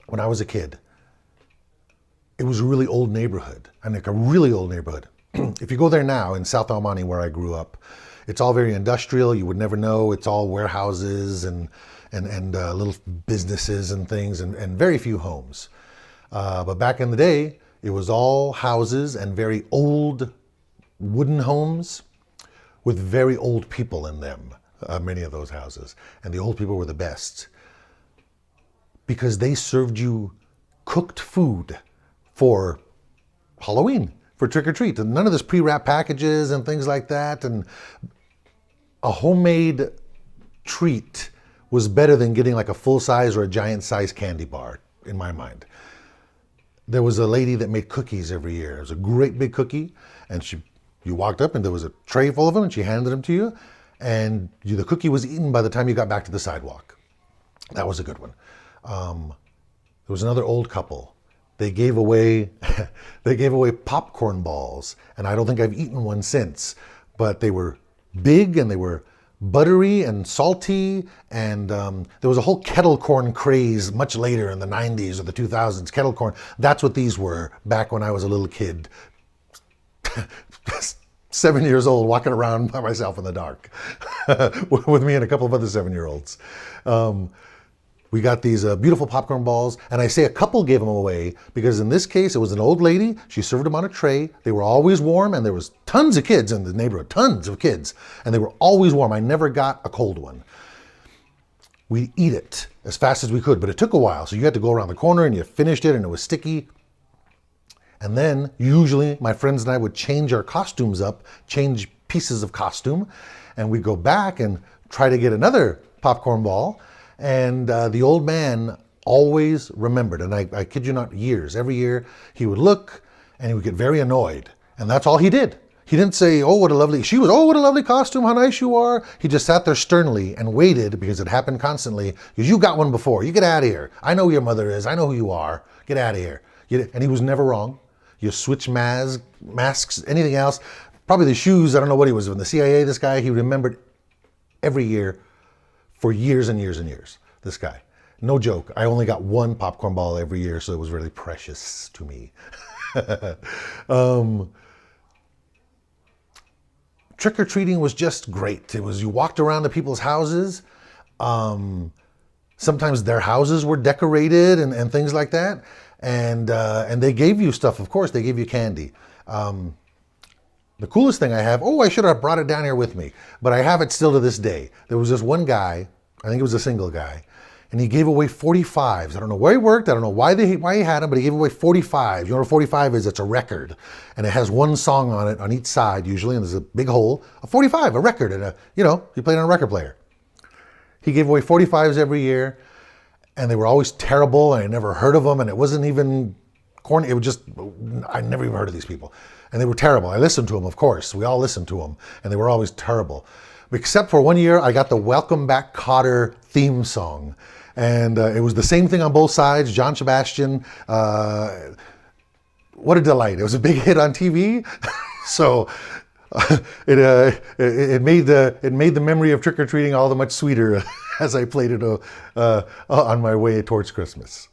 when I was a kid, it was a really old neighborhood, and like a really old neighborhood. If you go there now in South El Monte, where I grew up, it's all very industrial. You would never know. It's all warehouses and little businesses and things, and very few homes. But back in the day, it was all houses and very old wooden homes with very old people in them, many of those houses. And the old people were the best because they served you cooked food for Halloween, for trick or treat. And none of this pre-wrapped packages and things like that. And a homemade treat was better than getting like a full size or a giant size candy bar, in my mind. There was a lady that made cookies every year. It was a great big cookie, and you walked up and there was a tray full of them, and she handed them to you, and the cookie was eaten by the time you got back to the sidewalk. That was a good one. There was another old couple. They gave away popcorn balls, and I don't think I've eaten one since, but they were big and they were buttery and salty, and there was a whole kettle corn craze much later in the 90s or the 2000s. Kettle corn, that's what these were back when I was a little kid. 7 years old, walking around by myself in the dark with me and a couple of other 7-year-olds. We got these beautiful popcorn balls, and I say a couple gave them away because in this case, it was an old lady. She served them on a tray. They were always warm, and there was tons of kids in the neighborhood, tons of kids, and they were always warm. I never got a cold one. We'd eat it as fast as we could, but it took a while. So you had to go around the corner, and you finished it, and it was sticky. And then usually my friends and I would change our costumes up, change pieces of costume, and we'd go back and try to get another popcorn ball. And the old man always remembered, and I kid you not, years, every year, he would look and he would get very annoyed. And that's all he did. He didn't say, oh, what a lovely costume, how nice you are. He just sat there sternly and waited, because it happened constantly, because you got one before. You get out of here. I know who your mother is. I know who you are. Get out of here. And he was never wrong. You switch masks, anything else. Probably the shoes, I don't know what he was. In the CIA, this guy, he remembered every year for years and years and years. This guy. No joke. I only got one popcorn ball every year, so it was really precious to me. Trick-or-treating was just great. It was, you walked around to people's houses. Sometimes their houses were decorated and things like that. And they gave you stuff, of course. They gave you candy. The coolest thing I have, I should have brought it down here with me, but I have it still to this day. There was this one guy, I think it was a single guy, and he gave away 45s. I don't know where he worked. I don't know why he had them, but he gave away 45s. You know what a 45 is? It's a record, and it has one song on it on each side usually, and there's a big hole. A 45, a record, and you play it on a record player. He gave away 45s every year. And they were always terrible, and I never heard of them, and it wasn't even corny. It was just, I never even heard of these people. And they were terrible. I listened to them, of course. We all listened to them, and they were always terrible. Except for one year, I got the Welcome Back Kotter theme song. And it was the same thing on both sides. John Sebastian, what a delight. It was a big hit on TV. So it made the memory of trick-or-treating all the much sweeter as I played it on my way towards Christmas.